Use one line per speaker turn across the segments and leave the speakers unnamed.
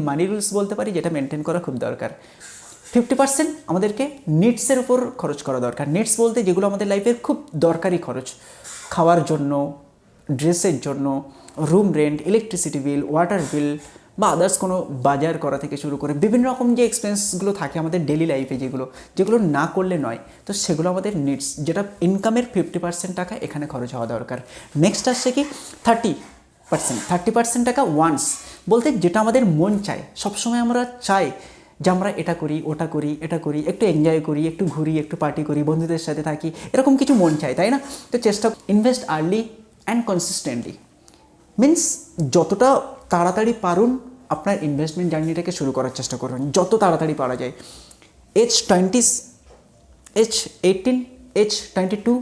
মানি rules বলতে পারি, যেটা মেনটেন করা খুব দরকার। 50% আমাদেরকে নিডসের উপর খরচ করা দরকার। নিডস বলতে যেগুলো আমাদের লাইফের খুব দরকারি খরচ, খাওয়ার জন্য, ড্রেসের জন্য, room rent, electricity bill, water বিল বা আদার্স কোনো বাজার করা থেকে শুরু করে বিভিন্ন রকম যে এক্সপেন্সগুলো থাকে আমাদের ডেলি লাইফে, যেগুলো না করলে নয়, তো সেগুলো আমাদের নিডস, যেটা ইনকামের 50% টাকা এখানে খরচ হওয়া দরকার। নেক্সট আসছে কি 30% টাকা ওয়ান্স, বলতে যেটা আমাদের মন চায়, সবসময় আমরা চাই যে আমরা এটা করি, ওটা করি, এটা করি, একটু এনজয় করি, একটু ঘুরি, একটু পার্টি করি, বন্ধুদের সাথে থাকি, এরকম কিছু মন চায়, তাই না? তো চেষ্টা invest early and consistently, means যতটা তাড়াতাড়ি পারুন আপনার ইনভেস্টমেন্ট জার্নিটাকে শুরু করার চেষ্টা করুন, যত তাড়াতাড়ি পারা যায়। Age 20, age 18, age 22।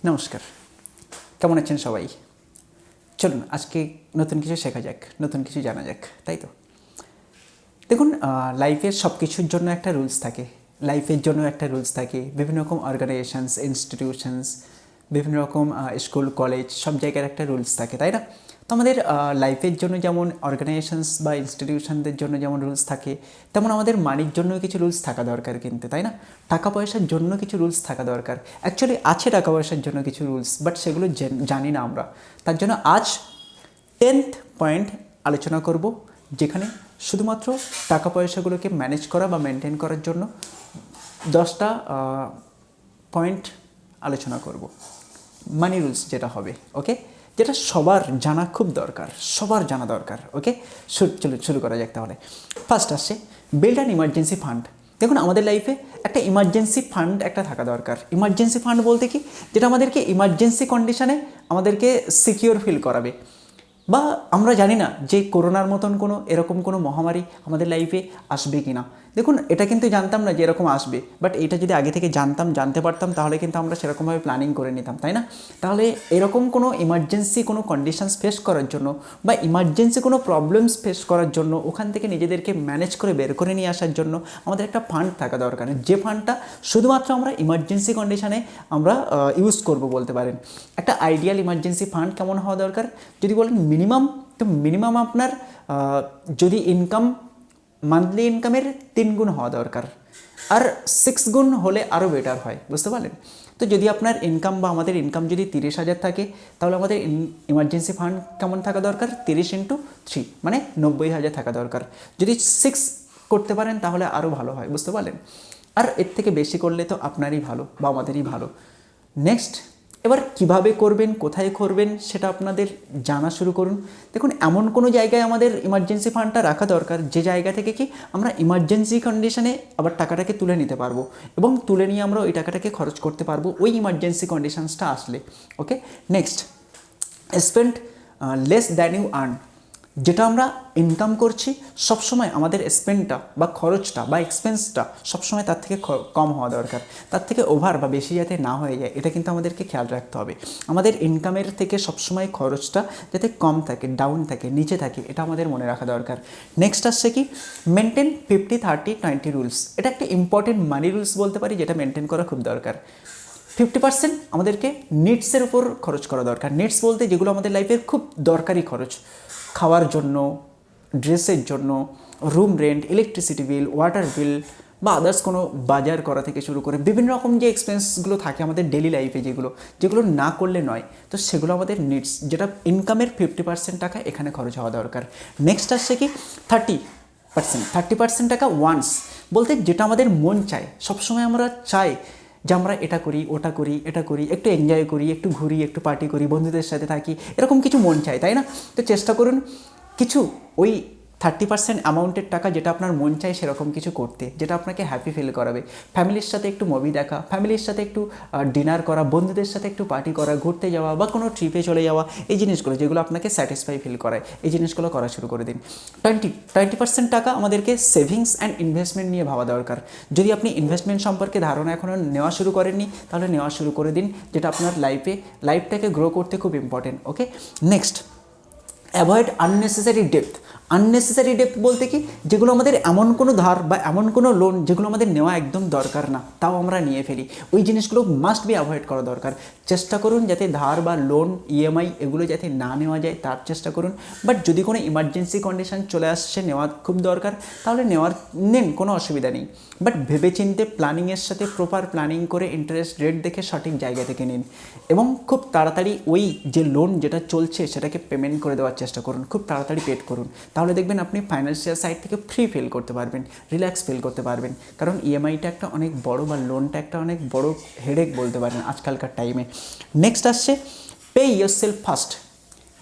নমস্কার, কেমন আছেন সবাই? চলুন আজকে নতুন কিছু শেখা যাক, নতুন কিছু জানা যাক, তাই তো? দেখুন, লাইফের সব কিছুর জন্য একটা রুলস থাকে, লাইফের জন্য একটা রুলস থাকে। বিভিন্ন রকম অর্গানাইজেশনস, ইনস্টিটিউশনস, বিভিন্ন রকম স্কুল, কলেজ, সব জায়গার একটা রুলস থাকে, তাই না? তো আমাদের লাইফের জন্য যেমন অর্গানাইজেশনস বা ইনস্টিটিউশনদের জন্য যেমন রুলস থাকে, তেমন আমাদের মানির জন্য কিছু রুলস থাকা দরকার কিন্তু, তাই না? টাকা পয়সার জন্য কিছু রুলস থাকা দরকার। অ্যাকচুয়ালি আছে টাকা পয়সার জন্য কিছু রুলস, বাট সেগুলো জানি না আমরা। তার জন্য আজ 10th পয়েন্ট আলোচনা করব, যেখানে শুধুমাত্র টাকা পয়সাগুলোকে ম্যানেজ করা বা মেনটেন করার জন্য 10টা পয়েন্ট আলোচনা করব। মানি রুলস যেটা হবে, ওকে, যেটা সবার জানা খুব দরকার, সবার জানা দরকার, ওকে। চলুন শুরু করা যাক তাহলে। ফার্স্ট আসছে বিল্ড অ্যান ইমার্জেন্সি ফান্ড। দেখুন, আমাদের লাইফে একটা ইমার্জেন্সি ফান্ড একটা থাকা দরকার। ইমার্জেন্সি ফান্ড বলতে কি, যেটা আমাদেরকে ইমার্জেন্সি কন্ডিশনে আমাদেরকে সিকিউর ফিল করাবে। বা আমরা জানি না যে করোনার মতন এরকম কোনো মহামারী আমাদের লাইফে আসবে কি না। দেখুন, এটা কিন্তু জানতাম না যে এরকম আসবে, বাট এটা যদি আগে থেকে জানতে পারতাম, তাহলে কিন্তু আমরা সেরকমভাবে প্ল্যানিং করে নিতাম, তাই না? তাহলে এরকম কোনো ইমার্জেন্সি কোনো কন্ডিশনস ফেস করার জন্য বা ইমার্জেন্সি কোনো প্রবলেমস ফেস করার জন্য, ওখান থেকে নিজেদেরকে ম্যানেজ করে বের করে নিয়ে আসার জন্য আমাদের একটা ফান্ড থাকা দরকার, যে ফান্ডটা শুধুমাত্র আমরা ইমার্জেন্সি কন্ডিশনে আমরা ইউজ করব বলতে পারেন। একটা আইডিয়াল ইমার্জেন্সি ফান্ড কেমন হওয়া দরকার যদি বলেন মিনিমাম, তো মিনিমাম আপনার যদি ইনকাম মান্থলি ইনকামের 3 গুণ হওয়া দরকার, আর 6 গুণ হলে আরও বেটার হয়, বুঝতে পারলেন? তো যদি আপনার ইনকাম বা আমাদের ইনকাম যদি 30,000 থাকে, তাহলে আমাদের ইমার্জেন্সি ফান্ড কেমন থাকা দরকার? 30 × 3 মানে 90,000 থাকা দরকার। যদি 6 করতে পারেন তাহলে আরও ভালো হয়, বুঝতে পারলেন? আর এর থেকে বেশি করলে তো আপনারই ভালো বা আমাদেরই ভালো। নেক্সট, এবার কিভাবে করবেন, কোথায় করবেন, সেটা আপনাদের জানা শুরু করুন। দেখুন, এমন কোনো জায়গায় আমাদের ইমার্জেন্সি ফান্ডটা রাখা দরকার, যে জায়গা থেকে কি আমরা ইমার্জেন্সি কন্ডিশনে আবার টাকাটাকে তুলে নিতে পারবো, এবং তুলে নিয়ে আমরা ওই টাকাটাকে খরচ করতে পারবো ওই ইমার্জেন্সি কন্ডিশনসটা আসলে, okay. Next, spend less than you earn. যেটা আমরা ইনকাম করছি, সবসময় আমাদের স্পেন্ডটা বা খরচটা বা এক্সপেন্সটা সবসময় তার থেকে কম হওয়া দরকার, তার থেকে ওভার বা বেশি যাতে না হয়ে যায়, এটা কিন্তু আমাদেরকে খেয়াল রাখতে হবে। আমাদের ইনকামের থেকে সবসময় খরচটা যাতে কম থাকে, ডাউন থাকে, নিচে থাকে, এটা আমাদের মনে রাখা দরকার। নেক্সট আসছে কি মেনটেন 50-30-20 রুলস। এটা একটা ইম্পর্টেন্ট মানি রুলস বলতে পারি, যেটা মেনটেন করা খুব দরকার। 50% আমাদেরকে নিডসের উপর খরচ করা দরকার। নিডস বলতে যেগুলো আমাদের লাইফের খুব দরকারি খরচ, খাওয়ার জন্য, ড্রেসের জন্য, room rent, electricity bill, water বিল বা আদার্স কোনো বাজার করা থেকে শুরু করে বিভিন্ন রকম যে এক্সপেন্সগুলো থাকে আমাদের ডেলি লাইফে, যেগুলো না করলে নয়, তো সেগুলো আমাদের নিডস, যেটা ইনকামের 50% টাকা এখানে খরচ হওয়া দরকার। নেক্সট আসছে কি 30% টাকা ওয়ান্স, বলতে যেটা আমাদের মন চায়, সবসময় আমরা চাই যে আমরা এটা করি, ওটা করি, এটা করি, একটু এনজয় করি, একটু ঘুরি, একটু পার্টি করি, বন্ধুদের সাথে থাকি, এরকম কিছু মন চায়, তাই না? তো চেষ্টা করুন কিছু ওই 30% অ্যামাউন্টের টাকা, যেটা আপনার মন চায় সেরকম কিছু করতে, যেটা আপনাকে হ্যাপি ফিল করাবে। ফ্যামিলির সাথে একটু মুভি দেখা, ফ্যামিলির সাথে একটু ডিনার করা, বন্ধুদের সাথে একটু পার্টি করা, ঘুরতে যাওয়া বা কোনো ট্রিপে চলে যাওয়া, এই জিনিসগুলো যেগুলো আপনাকে স্যাটিসফাই ফিল করায়, এই জিনিসগুলো করা শুরু করে দিন। 20% টাকা আমাদেরকে সেভিংস অ্যান্ড ইনভেস্টমেন্ট নিয়ে ভাবা দরকার। যদি আপনি ইনভেস্টমেন্ট সম্পর্কে ধারণা এখনও নেওয়া শুরু করেননি, তাহলে নেওয়া শুরু করে দিন, যেটা আপনার লাইফটাকে গ্রো করতে খুব important, okay. Next, avoid unnecessary depth. Unnecessary debt বলতে কি, যেগুলো আমাদের এমন কোনো ধার বা এমন কোনো লোন যেগুলো আমাদের নেওয়া একদম দরকার না, তাও আমরা নিয়ে ফেলি, ওই জিনিসগুলো মাস্ট বি অ্যাভয়েড করা দরকার। চেষ্টা করুন যাতে ধার বা লোন ইএমআই এগুলো যাতে না নেওয়া যায় তার চেষ্টা করুন। বাট যদি কোনো ইমার্জেন্সি কন্ডিশন চলে আসছে, নেওয়া খুব দরকার, তাহলে নেন, কোনো অসুবিধা নেই। বাট ভেবেচিন্তে প্ল্যানিংয়ের সাথে প্রপার প্ল্যানিং করে ইন্টারেস্ট রেট দেখে সঠিক জায়গা থেকে নিন, এবং খুব তাড়াতাড়ি ওই যে লোন যেটা চলছে সেটাকে পেমেন্ট করে দেওয়ার চেষ্টা করুন, খুব তাড়াতাড়ি পেড করুন। তাহলে দেখবেন আপনি ফাইন্যান্সিয়াল সাইড থেকে ফ্রি ফিল করতে পারবেন, রিল্যাক্স ফিল করতে পারবেন। কারণ ইএমআইটা একটা অনেক বড়, বা লোনটা একটা অনেক বড় হেডেক বলতে পারেন আজকালকার টাইমে। নেক্সট আসছে পে ইয়োরসেলফ ফার্স্ট।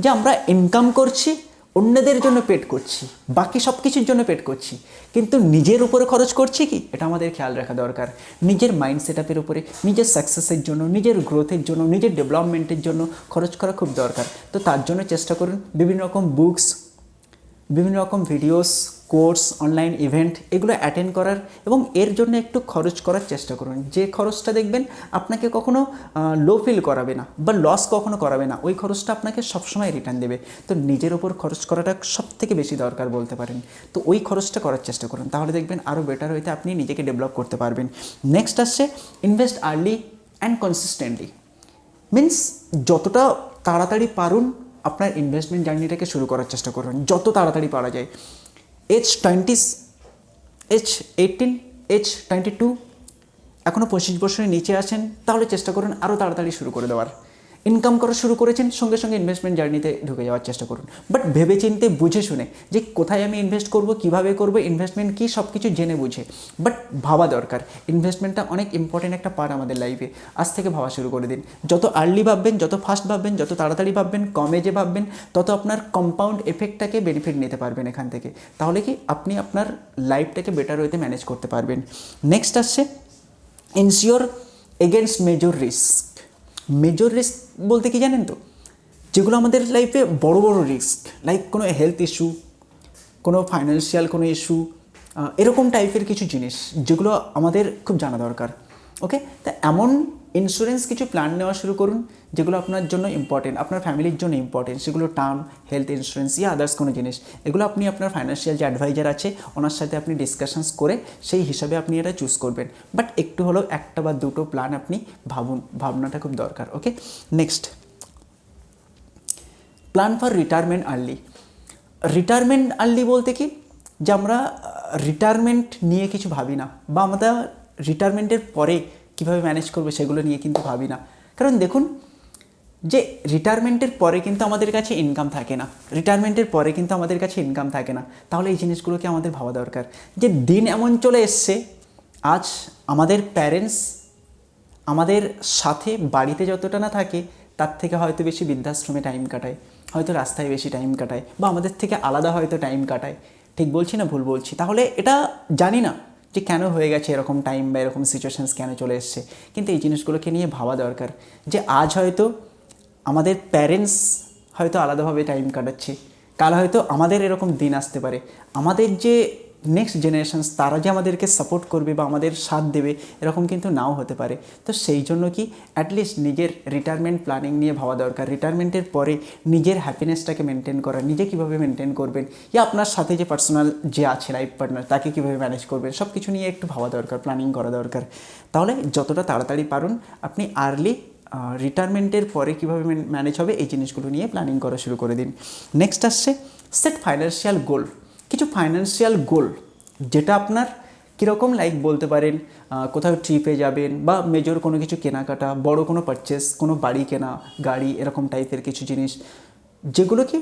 যে আমরা ইনকাম করছি, অন্যদের জন্য পেড করছি, বাকি সব কিছুর জন্য পেড করছি, কিন্তু নিজের উপরে খরচ করছি কি, এটা আমাদের খেয়াল রাখা দরকার। নিজের মাইন্ড সেট আপের উপরে, নিজের সাকসেসের জন্য, নিজের গ্রোথের জন্য, নিজের ডেভেলপমেন্টের জন্য খরচ করা খুব দরকার। তো তার জন্য চেষ্টা করুন বিভিন্ন রকম বুকস, বিভিন্ন রকম ভিডিওস, কোর্স, অনলাইন ইভেন্ট এগুলো অ্যাটেন্ড করার, এবং এর জন্য একটু খরচ করার চেষ্টা করুন। যে খরচটা দেখবেন আপনাকে কখনো লো ফিল করাবে না বা লস কখনো করাবে না, ওই খরচটা আপনাকে সবসময় রিটার্ন দেবে। তো নিজের ওপর খরচ করাটা সবথেকে বেশি দরকার বলতে পারেন। তো ওই খরচটা করার চেষ্টা করুন, তাহলে দেখবেন আরও বেটার হইতে আপনি নিজেকে ডেভেলপ করতে পারবেন। নেক্সট আসছে invest early and consistently. Means যতটা তাড়াতাড়ি পারুন আপনার ইনভেস্টমেন্ট জার্নিটাকে শুরু করার চেষ্টা করুন, যত তাড়াতাড়ি পারা যায়। এজ 20, এজ 18, এজ 22, এখনও 25 বছরের নিচে আছেন, তাহলে চেষ্টা করুন আরও তাড়াতাড়ি শুরু করে দেওয়ার। ইনকাম করা শুরু করেছেন, সঙ্গে সঙ্গে ইনভেস্টমেন্ট জার্নিতে ঢুকে যাওয়ার চেষ্টা করুন। বাট ভেবেচিন্তে বুঝে শুনে, যে কোথায় আমি ইনভেস্ট করব, কিভাবে করব, ইনভেস্টমেন্ট কী, সব কিছু জেনে বুঝে। বাট ভাবা দরকার, ইনভেস্টমেন্টটা অনেক ইম্পর্টেন্ট একটা পার্ট আমাদের লাইফে। আজ থেকে ভাবা শুরু করে দিন। যত আর্লি ভাববেন, যত ফাস্ট ভাববেন, যত তাড়াতাড়ি ভাববেন, কম এজে ভাববেন, তত আপনার কম্পাউন্ড এফেক্টটাকে বেনিফিট নিতে পারবেন এখান থেকে। তাহলে কি আপনি আপনার লাইফটাকে বেটার ওয়েতে ম্যানেজ করতে পারবেন। নেক্সট আসছে ensure against major risk. Major risk বলতে কি জানেন তো, যেগুলো আমাদের লাইফে বড় বড় রিস্ক, লাইক কোনো হেলথ ইস্যু, কোনো ফাইন্যান্সিয়াল কোনো ইস্যু, এরকম টাইপের কিছু জিনিস যেগুলো আমাদের খুব জানা দরকার। ওকে, তা এমন ইন্স্যুরেন্স কিছু প্ল্যান নেওয়া শুরু করুন যেগুলো আপনার জন্য ইম্পর্টেন্ট, আপনার ফ্যামিলির জন্য ইম্পর্টেন্ট, সেগুলো টার্ম হেলথ ইন্স্যুরেন্স ইয়া আদার্স কোনো জিনিস। এগুলো আপনি আপনার ফাইন্যান্সিয়াল যে অ্যাডভাইজার আছে ওনার সাথে আপনি ডিসকাশনস করে সেই হিসাবে আপনি এটা চুজ করবেন। বাট একটু হলেও একটা বা দুটো প্ল্যান আপনি ভাবুন, ভাবনাটা খুব দরকার। Okay, next plan for retirement early. Retirement early বলতে কি, যে আমরা রিটায়ারমেন্ট নিয়ে কিছু ভাবি না, বা আমরা রিটায়ারমেন্টের পরে কীভাবে ম্যানেজ করবে সেগুলো নিয়ে কিন্তু ভাবি না। কারণ দেখুন, যে রিটায়ারমেন্টের পরে কিন্তু আমাদের কাছে ইনকাম থাকে না, রিটায়ারমেন্টের পরে কিন্তু আমাদের কাছে ইনকাম থাকে না, তাহলে এই জিনিসগুলোকে আমাদের ভাবা দরকার। যে দিন এমন চলে এসছে, আজ আমাদের প্যারেন্টস আমাদের সাথে বাড়িতে যতটা না থাকে, তার থেকে হয়তো বেশি বৃদ্ধাশ্রমে টাইম কাটায়, হয়তো রাস্তায় বেশি টাইম কাটায়, বা আমাদের থেকে আলাদা হয়তো টাইম কাটায়। ঠিক বলছি না ভুল বলছি? তাহলে এটা জানি না যে কেন হয়ে গেছে এরকম টাইম, বা এরকম সিচুয়েশানস কেন চলে এসছে, কিন্তু এই জিনিসগুলোকে নিয়ে ভাবা দরকার। যে আজ হয়তো আমাদের প্যারেন্টস হয়তো আলাদাভাবে টাইম কাটাচ্ছে, কাল হয়তো আমাদের এরকম দিন আসতে পারে, আমাদের যে নেক্সট জেনারেশনস তারা যে আমাদেরকে সাপোর্ট করবে বা আমাদের সাথ দেবে এরকম কিন্তু নাও হতে পারে। তো সেই জন্য কি অ্যাটলিস্ট নিজের রিটায়ারমেন্ট প্ল্যানিং নিয়ে ভাবা দরকার। রিটায়ারমেন্টের পরে নিজের হ্যাপিনেসটাকে মেনটেন করা, নিজে কীভাবে মেনটেন করবেন, ইয়া আপনার সাথে যে পার্সোনাল যে আছে লাইফ পার্টনার তাকে কীভাবে ম্যানেজ করবেন, সব কিছু নিয়ে একটু ভাবা দরকার, প্ল্যানিং করা দরকার। তাহলে যতটা তাড়াতাড়ি পারুন আপনি আর্লি রিটায়ারমেন্টের পরে কীভাবে ম্যানেজ হবে এই জিনিসগুলো নিয়ে প্ল্যানিং করা শুরু করে দিন। নেক্সট আসছে সেট ফাইন্যান্সিয়াল গোল। কিছু ফাইন্যান্সিয়াল গোল যেটা আপনার কীরকম লাইক বলতে পারেন, কোথাও ট্রিপে যাবেন, বা মেজর কোনো কিছু কেনাকাটা, বড় কোনো পারচেস, কোনো বাড়ি কেনা, গাড়ি, এরকম টাইপের কিছু জিনিস যেগুলো কি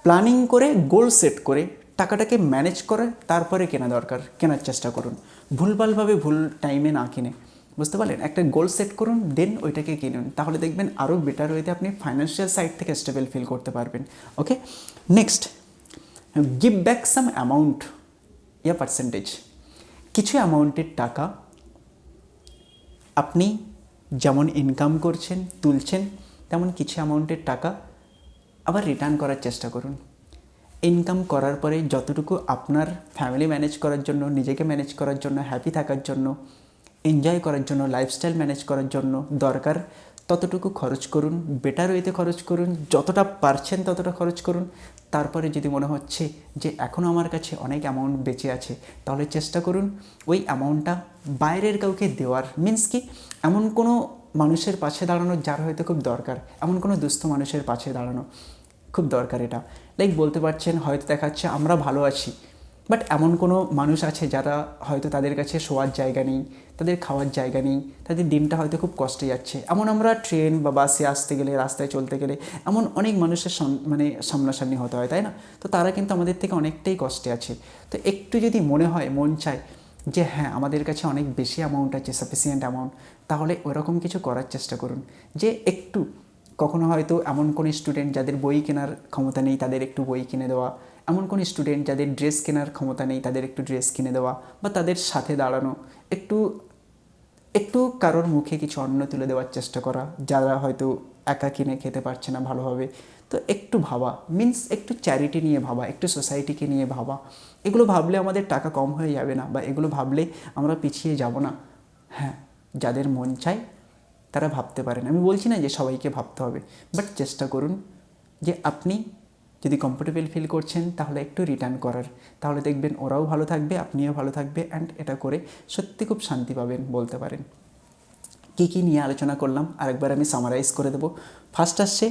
প্ল্যানিং করে গোল সেট করে টাকাটাকে ম্যানেজ করে তারপরে কেনা দরকার, কেনার চেষ্টা করুন। ভুলভালভাবে ভুল টাইমে না কিনে, বুঝতে পারলেন? একটা গোল সেট করুন, দেন ওইটাকে কিনুন, তাহলে দেখবেন আরও বেটার ওয়েতে আপনি ফাইন্যান্সিয়াল সাইড থেকে স্টেবল ফিল করতে পারবেন। Okay, next give back some amount ইয়া পার্সেন্টেজ। কিছু অ্যামাউন্টের টাকা আপনি যেমন ইনকাম করছেন, তুলছেন, তেমন কিছু অ্যামাউন্টের টাকা আবার রিটার্ন করার চেষ্টা করুন। ইনকাম করার পরে যতটুকু আপনার ফ্যামিলি ম্যানেজ করার জন্য, নিজেকে ম্যানেজ করার জন্য, হ্যাপি থাকার জন্য, এনজয় করার জন্য, লাইফস্টাইল ম্যানেজ করার জন্য দরকার, ততটুকু খরচ করুন, বেটার ওয়েতে খরচ করুন, যতটা পারছেন ততটা খরচ করুন। তারপরে যদি মনে হচ্ছে যে এখনও আমার কাছে অনেক অ্যামাউন্ট বেঁচে আছে, তাহলে চেষ্টা করুন ওই অ্যামাউন্টটা বাইরের কাউকে দেওয়ার। মিন্স কি, এমন কোনো মানুষের পাশে দাঁড়ানো যার হয়তো খুব দরকার, এমন কোনো দুস্থ মানুষের পাশে দাঁড়ানো খুব দরকার। এটা লাইক বলতে পারছেন হয়তো দেখাচ্ছে আমরা ভালো আছি, বাট এমন কোনো মানুষ আছে যারা হয়তো তাদের কাছে শোয়ার জায়গা নেই, তাদের খাওয়ার জায়গা নেই, তাদের দিনটা হয়তো খুব কষ্টে যাচ্ছে। এমন আমরা ট্রেন বা বাসে আসতে গেলে, রাস্তায় চলতে গেলে এমন অনেক মানুষের মানে সামনাসামনি হতে হয়, তাই না? তো তারা কিন্তু আমাদের থেকে অনেকটাই কষ্টে আছে। তো একটু যদি মনে হয়, মন চায় যে হ্যাঁ আমাদের কাছে অনেক বেশি অ্যামাউন্ট আছে, সাফিসিয়েন্ট অ্যামাউন্ট, তাহলে ওরকম কিছু করার চেষ্টা করুন। যে একটু কখনো হয়তো এমন কোনো স্টুডেন্ট যাদের বই কেনার ক্ষমতা নেই, তাদের একটু বই কিনে দেওয়া, এমন কোনো স্টুডেন্ট যাদের ড্রেস কেনার ক্ষমতা নেই, তাদের একটু ড্রেস কিনে দেওয়া, বা তাদের সাথে দাঁড়ানো, একটু একটু কারোর মুখে কিছু অন্ন তুলে দেওয়ার চেষ্টা করা, যারা হয়তো একা কিনে খেতে পারছে না ভালোভাবে। তো একটু ভাবা, মিন্স একটু চ্যারিটি নিয়ে ভাবা, একটু সোসাইটিকে নিয়ে ভাবা। এগুলো ভাবলে আমাদের টাকা কম হয়ে যাবে না, বা এগুলো ভাবলে আমরা পিছিয়ে যাব না। হ্যাঁ, যাদের মন চায় তারা ভাবতে পারেন। আমি বলছি না যে সবাইকে ভাবতে হবে, বাট চেষ্টা করুন যে আপনি যদি কমফোর্টেবল ফিল করছেন তাহলে একটু রিটার্ন করার। তাহলে দেখবেন ওরাও ভালো থাকবে, আপনিও ভালো থাকবে, অ্যান্ড এটা করে সত্যি খুব শান্তি পাবেন বলতে পারেন। কী কী নিয়ে আলোচনা করলাম আরেকবার আমি সামারাইজ করে দেবো। ফার্স্ট আসছে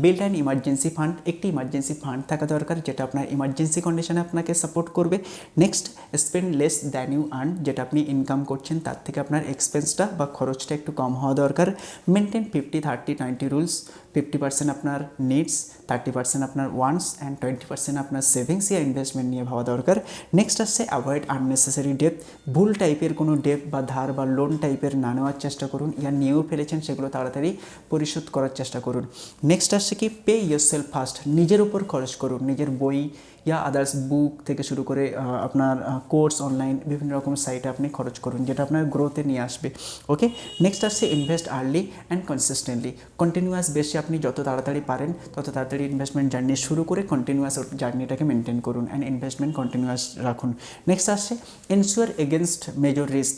বিল্ড অ্যান্ড ইমার্জেন্সি ফান্ড। একটি ইমার্জেন্সি ফান্ড থাকা দরকার যেটা আপনার ইমার্জেন্সি কন্ডিশনে আপনাকে সাপোর্ট করবে। Next, spend less than you earn. যেটা আপনি ইনকাম করছেন তার থেকে আপনার এক্সপেন্সটা বা খরচটা একটু কম হওয়া দরকার। Maintain 50-30-20 rules. 50% আপনার নিডস, 30% আপনার ওয়ান্টস, অ্যান্ড 20% আপনার সেভিংস ইয়া ইনভেস্টমেন্ট নিয়ে ভাবা দরকার। নেক্সট আসছে অ্যাভয়েড আননেসেসারি ডেপ। ভুল টাইপের কোনো ডেপ বা ধার বা লোন টাইপের না নেওয়ার চেষ্টা করুন, ইয়া নিয়েও ফেলেছেন সেগুলো তাড়াতাড়ি পরিশোধ করার চেষ্টা করুন। নেক্সট আসছে কি পে ইয়োরসেলফ ফার্স্ট। নিজের উপর খরচ করুন, নিজের বই ইয়া আদার্স বুক থেকে শুরু করে আপনার কোর্স অনলাইন বিভিন্ন রকম সাইটে আপনি খরচ করুন, যেটা আপনার গ্রোথে নিয়ে আসবে। ওকে, নেক্সট আসছে invest early and consistently. Continuous বেসে আপনি যত তাড়াতাড়ি পারেন তত তাড়াতাড়ি ইনভেস্টমেন্ট জার্নি শুরু করে কন্টিনিউয়াস জার্নিটাকে মেনটেন করুন, অ্যান্ড ইনভেস্টমেন্ট কন্টিনিউয়াস রাখুন। নেক্সট আসছে ইনশিওর এগেনস্ট মেজর রিস্ক।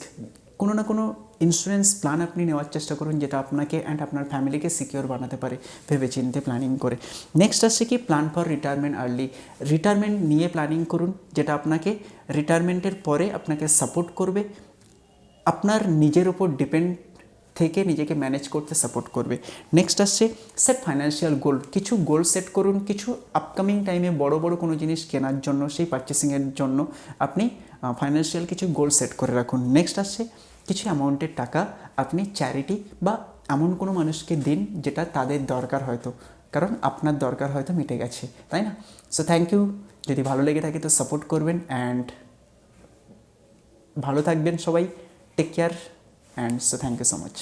কোনো না কোনো ইন্স্যুরেন্স প্ল্যান আপনি নেওয়ার চেষ্টা করুন যেটা আপনাকে অ্যান্ড আপনার ফ্যামিলিকে সিকিওর বানাতে পারে, ভেবেচিন্তে প্ল্যানিং করে। নেক্সট আসছে কি plan for retirement early. Retirement নিয়ে প্ল্যানিং করুন যেটা আপনাকে রিটায়ারমেন্টের পরে আপনাকে সাপোর্ট করবে, আপনার নিজের ওপর ডিপেন্ড থেকে নিজেকে ম্যানেজ করতে সাপোর্ট করবে। নেক্সট আসছে সেট ফাইন্যান্সিয়াল গোল। কিছু গোল সেট করুন, কিছু আপকামিং টাইমে বড় বড় কোনো জিনিস কেনার জন্য, সেই পারচেসিংয়ের জন্য আপনি ফাইন্যান্সিয়াল কিছু গোল সেট করে রাখুন। নেক্সট আসছে কিছু অ্যামাউন্টের টাকা আপনি চ্যারিটি বা এমন কোনো মানুষকে দিন যেটা তাদের দরকার হয়তো, কারণ আপনার দরকার হয়তো মিটে গেছে, তাই না? So thank you. যদি ভালো লেগে থাকে তো সাপোর্ট করবেন, অ্যান্ড ভালো থাকবেন সবাই। Take care, and so thank you so much.